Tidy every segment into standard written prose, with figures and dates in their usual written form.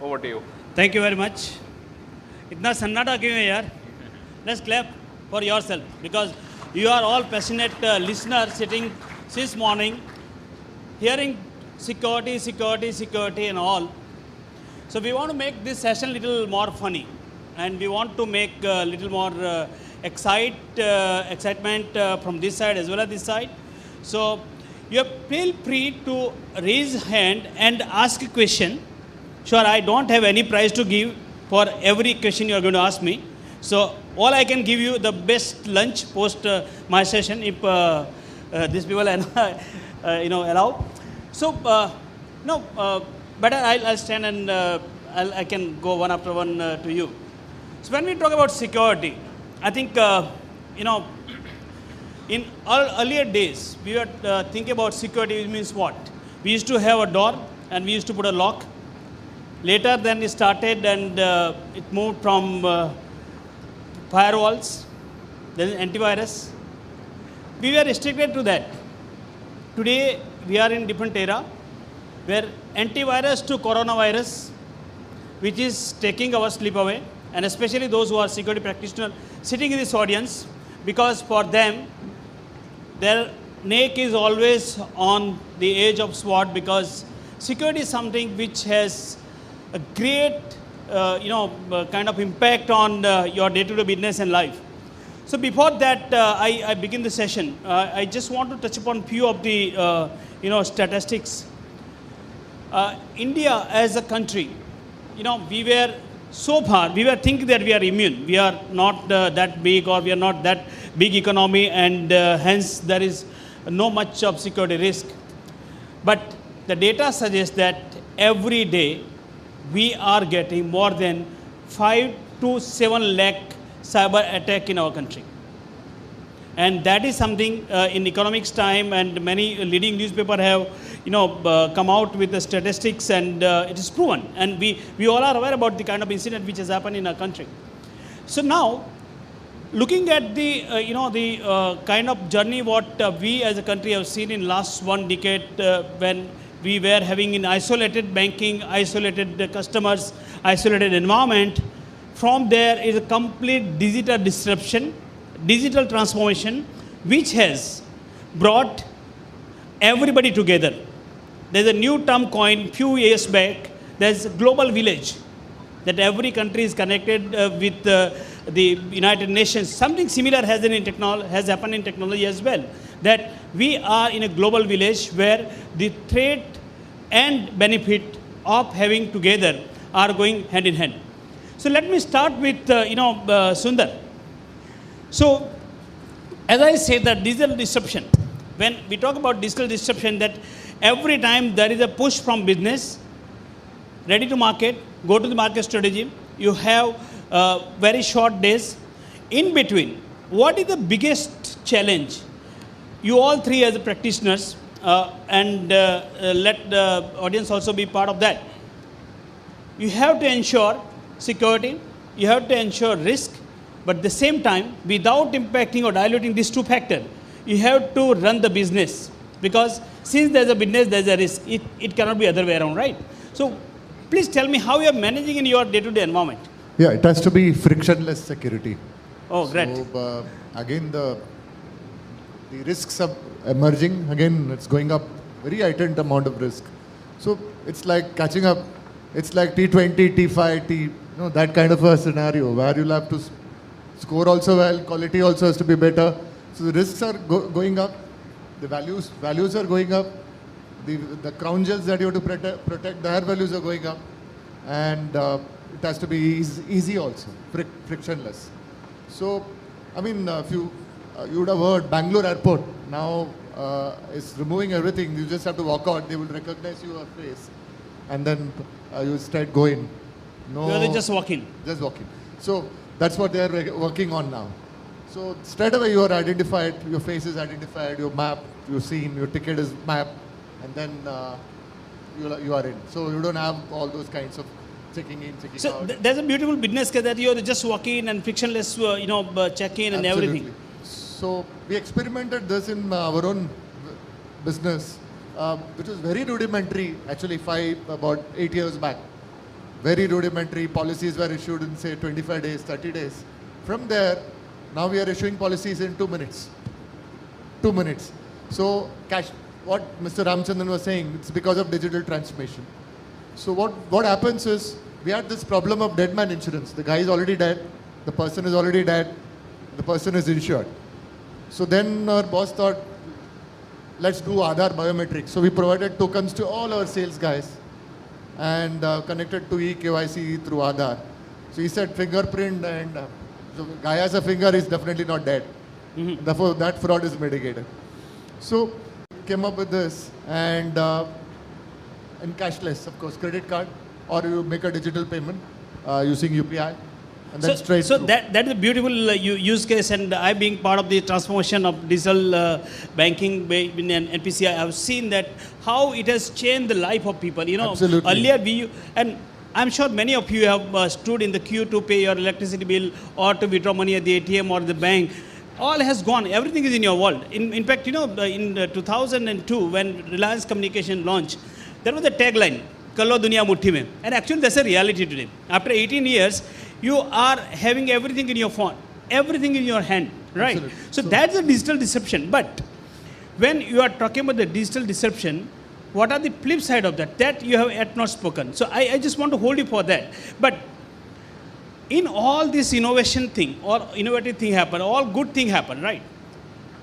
Over to you. Thank you very much. इतना सन्नाटा क्यों है यार? Let's clap for yourself because you are all passionate listeners sitting since morning, hearing security, security, security, and all. So we want to make this session little more funny, and we want to make a little more excitement from this side as well as this side. So you feel free to raise hand and ask a question. Sure, I don't have any prize to give for every question you are going to ask me. So all I can give you the best lunch post my session if these people allow. So better I'll stand and I can go one after one to you. So when we talk about security, I think in earlier days we were thinking about security means what? We used to have a door and we used to put a lock. Later then it started and it moved from firewalls, then antivirus. We were restricted to that. Today we are in different era where antivirus to coronavirus, which is taking our sleep away, and especially those who are security practitioners sitting in this audience, because for them their neck is always on the edge of sword, because security is something which has a great kind of impact on your day-to-day business and life. So before that I begin the session, I just want to touch upon few of the statistics. India as a country, we were so far, we were thinking that we are immune. We are not that big, or we are not that big economy, and hence there is no much of security risk. But the data suggests that every day we are getting more than 5 to 7 lakh cyber attack in our country. And that is something in economics time, and many leading newspapers have come out with the statistics, and it is proven. And we all are aware about the kind of incident which has happened in our country. So now, looking at the kind of journey what we as a country have seen in last 1 decade, when we were having in isolated banking, isolated customers, isolated environment. From there is a complete digital disruption, digital transformation, which has brought everybody together. There's a new term coined few years back. There's a global village, that every country is connected with the United Nations. Something similar has happened in technology as well, that we are in a global village where the threat and benefit of having together are going hand in hand. So let me start with Sundar. So as I say, that digital disruption, when we talk about digital disruption, that every time there is a push from business, ready to market, go to the market strategy, you have very short days. In between, what is the biggest challenge? You all three as practitioners, and let the audience also be part of that. You have to ensure security, you have to ensure risk, but at the same time, without impacting or diluting these two factors, you have to run the business, because since there's a business, there's a risk. It cannot be other way around, right? So please tell me how you are managing in your day-to-day environment. Yeah, it has to be frictionless security. Oh, great. So again, the risks are emerging. Again, it's going up very heightened amount of risk. So it's like catching up. It's like T20, T5, that kind of a scenario where you'll have to score also well, quality also has to be better. So the risks are going up, the values are going up, the crown jewels that you have to protect, their values are going up, and it has to be easy also, frictionless. So, I mean, if you would have heard Bangalore Airport now is removing everything. You just have to walk out. They will recognize your face, and then you start going. No, You're just walking. Just walking. So that's what they are working on now. So straight away you are identified. Your face is identified. Your map, you've seen. Your ticket is mapped, and then you are in. So you don't have all those kinds of checking in, checking So out. there's a beautiful business case that you're just walking and frictionless, check-in and everything. So we experimented this in our own business, which was very rudimentary, actually about 8 years back. very rudimentary. Policies were issued in say 25 days, 30 days. From there, now we are issuing policies in 2 minutes. 2 minutes. So cash, what Mr. Ramchandran was saying, it's because of digital transformation. So what happens is, we had this problem of dead man insurance. The guy is already dead, the person is already dead, the person is insured. So then our boss thought, let's do Aadhaar biometrics. So we provided tokens to all our sales guys and connected to eKYC through Aadhaar. So he said fingerprint and so guy has a finger is definitely not dead. Therefore that fraud is mitigated. So came up with this and cashless, of course, credit card or you make a digital payment using UPI. And then straight so through. that is a beautiful use case, and I being part of the transformation of digital banking in NPCI, I have seen that how it has changed the life of people. You know, Absolutely. earlier and I'm sure many of you have stood in the queue to pay your electricity bill or to withdraw money at the ATM or the bank. All has gone. Everything is in your world. In fact, you know, in 2002 when Reliance Communication launched, there was a tagline, "Kallo Duniya Muthi Mein," and actually that's a reality today. After 18 years. You are having everything in your phone, everything in your hand, right? Absolutely. So that's a digital disruption. But when you are talking about the digital disruption, what are the flip side of that? That you have yet not spoken. So I just want to hold you for that. But in all this innovation thing or innovative thing happen, all good thing happen, right?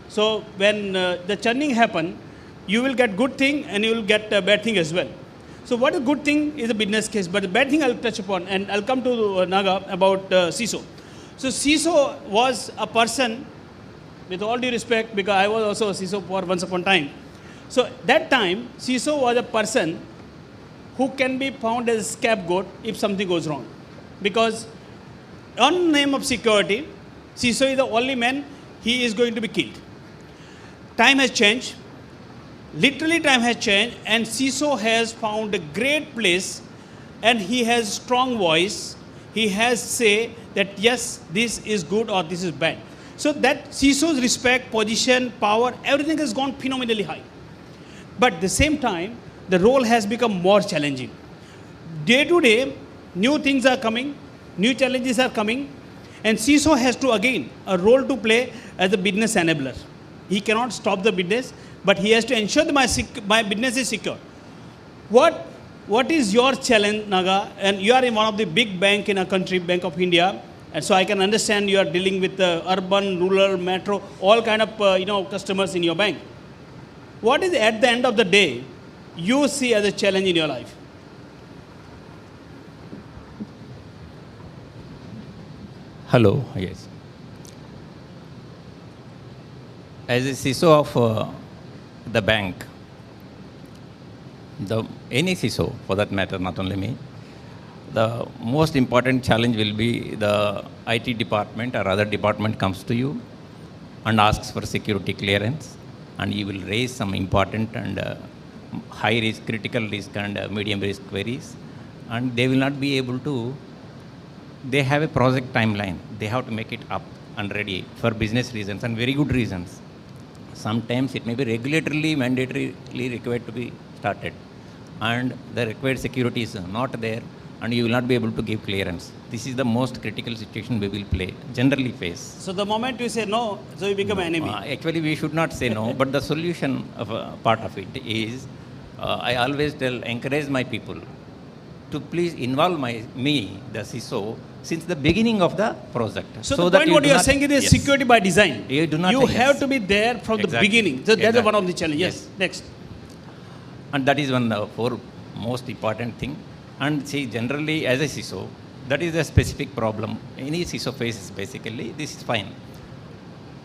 So when the churning happen, you will get good thing and you will get bad thing as well. So what a good thing is a business case, but the bad thing I'll touch upon, and I'll come to Naga about CISO. So CISO was a person, with all due respect, because I was also a CISO for once upon a time. So that time, CISO was a person who can be found as a scapegoat if something goes wrong. Because on name of security, CISO is the only man, he is going to be killed. Time has changed. Literally time has changed and CISO has found a great place and he has strong voice. He has say that yes, this is good or this is bad. So that CISO's respect, position, power, everything has gone phenomenally high. But at the same time, the role has become more challenging. Day to day, new things are coming, new challenges are coming, and CISO has to again a role to play as a business enabler. He cannot stop the business, but he has to ensure that my business is secure. What is your challenge, Naga? And you are in one of the big bank in a country, Bank of India, and so I can understand you are dealing with urban, rural, metro, all kind of customers in your bank. What is at the end of the day you see as a challenge in your life? Hello, yes. As a CISO of the bank, any CISO for that matter, not only me, the most important challenge will be the IT department or other department comes to you and asks for security clearance, and you will raise some important and high risk, critical risk and medium risk queries, and they will not be able to. They have a project timeline. They have to make it up and ready for business reasons and very good reasons. Sometimes it may be regulatorily, mandatorily required to be started, and the required security is not there, and you will not be able to give clearance. This is the most critical situation we will generally face. So the moment you say no, so you become enemy. Actually, we should not say no, but the solution of part of it is, I always encourage my people to please involve me, the CISO, since the beginning of the project. So the point what you are saying is security by design. You do not You have to be there from the beginning. So that's one of the challenges. Yes. Next. And that is one for most important thing. And see, generally as a CISO, that is a specific problem. Any CISO faces basically, this is fine.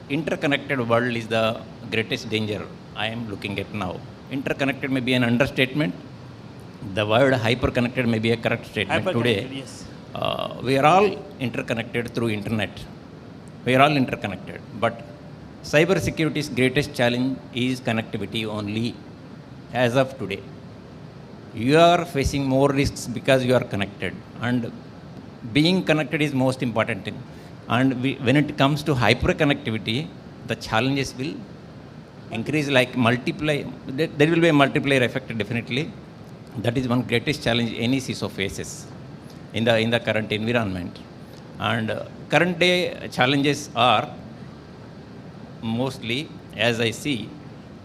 Interconnected world is the greatest danger I am looking at now. Interconnected may be an understatement. The word hyper-connected may be a correct statement today. Yes. We are all interconnected through internet. We are all interconnected. But cyber security's greatest challenge is connectivity only as of today. You are facing more risks because you are connected. And being connected is most important thing. And when it comes to hyper-connectivity, the challenges will increase like multiply. There will be a multiplier effect definitely. That is one greatest challenge any CISO faces. in the current environment. And current day challenges are mostly, as I see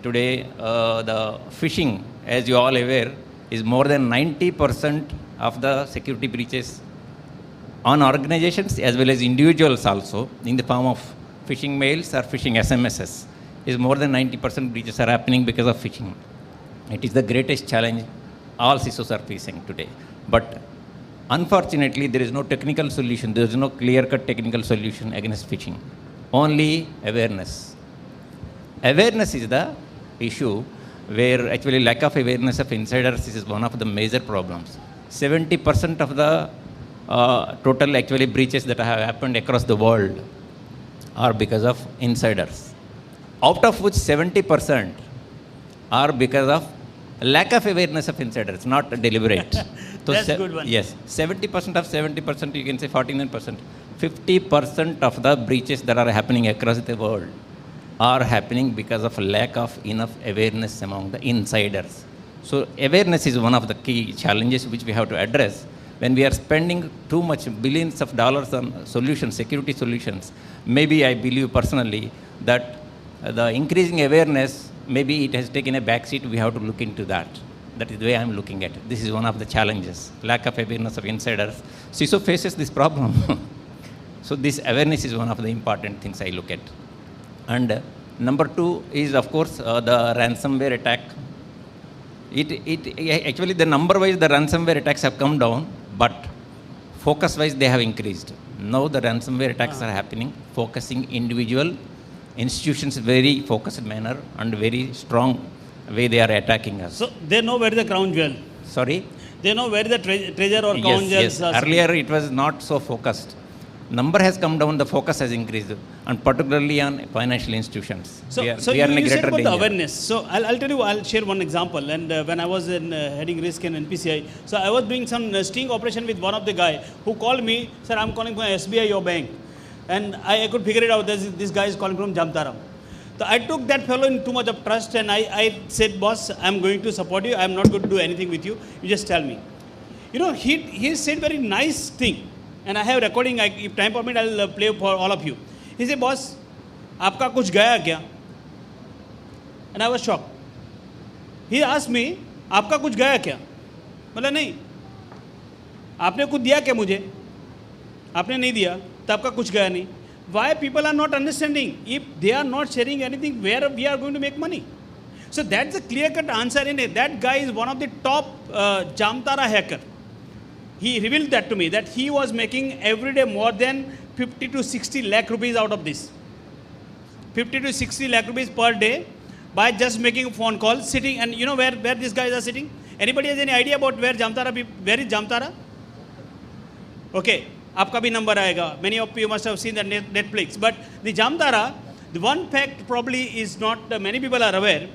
today, the phishing, as you all aware, is more than 90% of the security breaches on organizations as well as individuals also in the form of phishing mails or phishing SMSs. Is more than 90% breaches are happening because of phishing. It is the greatest challenge all CISOs are facing today. But unfortunately, there is no technical solution. There is no clear-cut technical solution against phishing. Only awareness. Awareness is the issue where actually lack of awareness of insiders is one of the major problems. 70% of the total actually breaches that have happened across the world are because of insiders. Out of which 70% are because of lack of awareness of insiders, not deliberate. So That's a good one. Yes, 70% of 70%, you can say 49%. 50% of the breaches that are happening across the world are happening because of lack of enough awareness among the insiders. So awareness is one of the key challenges which we have to address. When we are spending too much billions of dollars on solutions, security solutions, maybe I believe personally that the increasing awareness, maybe it has taken a backseat. We have to look into that. That is the way I'm looking at it. This is one of the challenges, lack of awareness of insiders. CISO faces this problem. So this awareness is one of the important things I look at. And number two is, of course, the ransomware attack. Actually, the number-wise, the ransomware attacks have come down, but focus-wise, they have increased. Now the ransomware attacks are happening, focusing individual institutions very focused manner and very strong way they are attacking us. So they know where the crown jewel. Sorry? They know where the treasure or crown Yes, jewels yes. are. Earlier it was not so focused. Number has come down, the focus has increased, and particularly on financial institutions. So, we are so in a you said greater about the danger. awareness. So I'll tell you, I'll share one example. And when I was in heading risk in NPCI, so I was doing some sting operation with one of the guy who called me, sir, I'm calling from SBI, your bank. And I could figure it out, this guy is calling from Jamtara. So I took that fellow in too much of trust, and I said, boss, I'm going to support you. I'm not going to do anything with you. You just tell me. You know, he said very nice thing. And I have recording, if time permit, I'll play for all of you. He said, boss, आपका कुछ गया क्या? And I was shocked. He asked me, आपका कुछ गया क्या? बोला नहीं. आपने कुछ दिया क्या मुझे? आपने नहीं दिया, तो आपका कुछ गया नहीं. Why people are not understanding? If they are not sharing anything, where we are going to make money? So that's a clear-cut answer in it. That guy is one of the top Jamtara hacker. He revealed that to me, that he was making every day more than 50 to 60 lakh rupees out of this. 50 to 60 lakh rupees per day by just making a phone call, sitting, and you know where these guys are sitting? Anybody has any idea about where is Jamtara? Okay, आपका भी number आएगा. Many of you must have seen that Netflix. But the Jamtara, the one fact probably is not, many people are aware,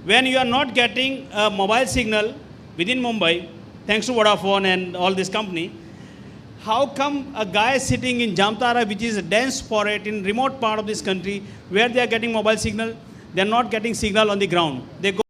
when you are not getting a mobile signal within Mumbai, thanks to Vodafone and all this company, how come a guy sitting in Jamtara, which is a dense forest in remote part of this country, where they are getting mobile signal, they are not getting signal on the ground. They go